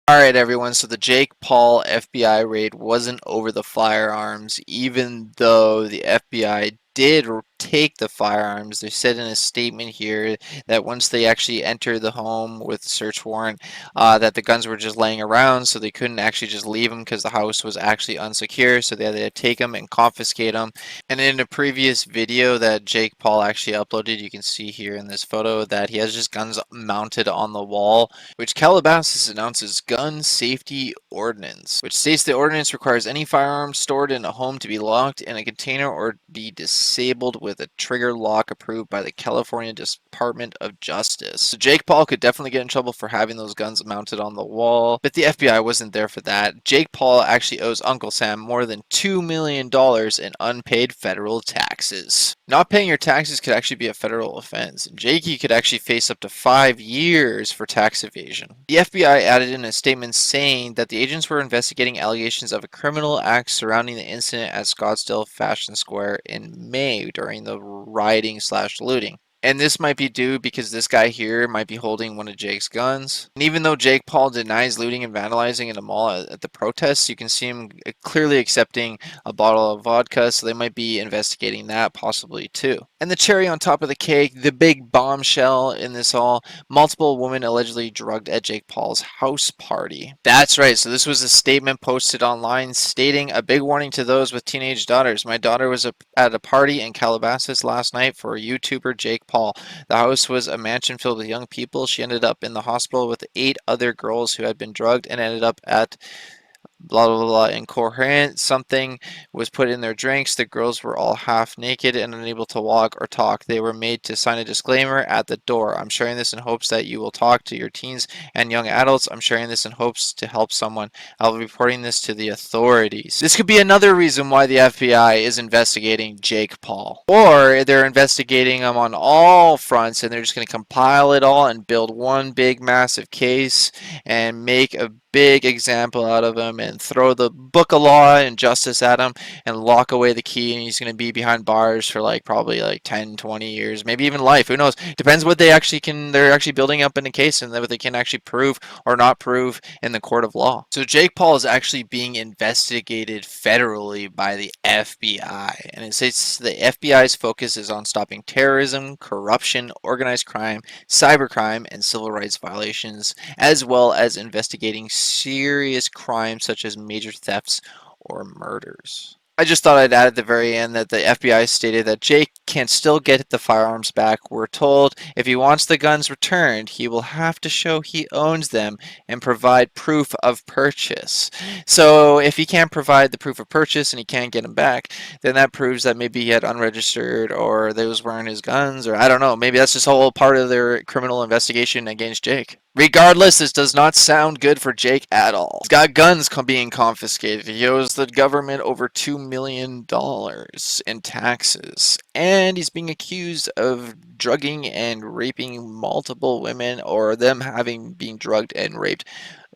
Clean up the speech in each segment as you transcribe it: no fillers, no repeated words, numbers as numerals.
Alright everyone, so the Jake Paul FBI raid wasn't over the firearms, even though the FBI did take the firearms. They said in a statement here that once they actually entered the home with the search warrant, that the guns were just laying around, so they couldn't actually just leave them because the house was actually unsecure, so they had to take them and confiscate them. And in a previous video that Jake Paul actually uploaded, you can see here in this photo that he has just guns mounted on the wall, which Calabasas announces gun safety ordinance, which states the ordinance requires any firearm stored in a home to be locked in a container or be disabled with a trigger lock approved by the California Department of Justice. So Jake Paul could definitely get in trouble for having those guns mounted on the wall, but the FBI wasn't there for that. Jake Paul actually owes Uncle Sam more than $2 million in unpaid federal taxes. Not paying your taxes could actually be a federal offense, and Jakey could actually face up to 5 years for tax evasion. The FBI added in a statement saying that the agents were investigating allegations of a criminal act surrounding the incident at Scottsdale Fashion Square in May during the rioting/looting. And this might be due because this guy here might be holding one of Jake's guns. And even though Jake Paul denies looting and vandalizing in a mall at the protests, you can see him clearly accepting a bottle of vodka, so they might be investigating that possibly too. And the cherry on top of the cake, the big bombshell in this all, multiple women allegedly drugged at Jake Paul's house party. That's right, so this was a statement posted online stating a big warning to those with teenage daughters. My daughter was at a party in Calabasas last night for YouTuber Jake Paul. The house was a mansion filled with young people. She ended up in the hospital with 8 other girls who had been drugged and ended up at blah blah blah incoherent. Something was put in their drinks. The girls were all half naked and unable to walk or talk. They were made to sign a disclaimer at the door. I'm sharing this in hopes that you will talk to your teens and young adults. I'm sharing this in hopes to help someone. I'll be reporting this to the authorities. This could be another reason why the FBI is investigating Jake Paul. Or they're investigating him on all fronts and they're just going to compile it all and build one big massive case and make a big example out of him and throw the book of law and justice at him and lock away the key, and he's going to be behind bars for probably 10, 20 years, maybe even life. Who knows? Depends what they're actually building up in a case and what they can actually prove or not prove in the court of law. So Jake Paul is actually being investigated federally by the FBI, and it says the FBI's focus is on stopping terrorism, corruption, organized crime, cybercrime, and civil rights violations, as well as investigating serious crimes such as major thefts or murders. I just thought I'd add at the very end that the FBI stated that Jake can still get the firearms back. We're told if he wants the guns returned, he will have to show he owns them and provide proof of purchase. So if he can't provide the proof of purchase and he can't get them back, then that proves that maybe he had unregistered or those weren't his guns, or I don't know. Maybe that's just a whole part of their criminal investigation against Jake. Regardless, this does not sound good for Jake at all. He's got guns being confiscated. He owes the government over $2 million in taxes. And he's being accused of drugging and raping multiple women, or them having been drugged and raped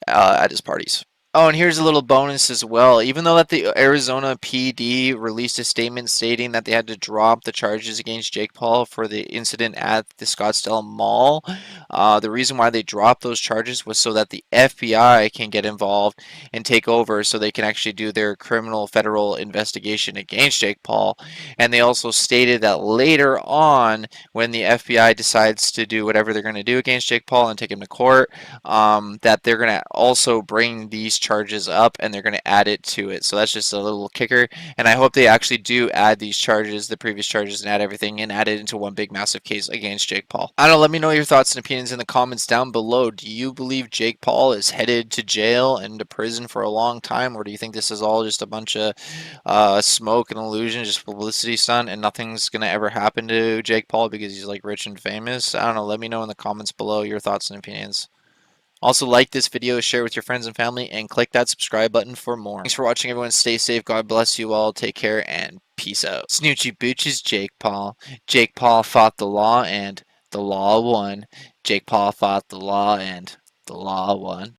at his parties. Oh, and here's a little bonus as well. Even though that the Arizona PD released a statement stating that they had to drop the charges against Jake Paul for the incident at the Scottsdale Mall, the reason why they dropped those charges was so that the FBI can get involved and take over so they can actually do their criminal federal investigation against Jake Paul. And they also stated that later on, when the FBI decides to do whatever they're going to do against Jake Paul and take him to court, that they're going to also bring these charges up and they're going to add it to it. So that's just a little kicker. And I hope they actually do add these charges, the previous charges, and add everything and add it into one big massive case against Jake Paul. I don't know. Let me know your thoughts and opinions in the comments down below. Do you believe Jake Paul is headed to jail and to prison for a long time, or do you think this is all just a bunch of smoke and illusion, just publicity stunt, and nothing's going to ever happen to Jake Paul because he's rich and famous? I don't know. Let me know in the comments below your thoughts and opinions. Also, like this video, share with your friends and family, and click that subscribe button for more. Thanks for watching, everyone. Stay safe. God bless you all. Take care, and peace out. Snoochie Booches, Jake Paul. Jake Paul fought the law, and the law won. Jake Paul fought the law, and the law won.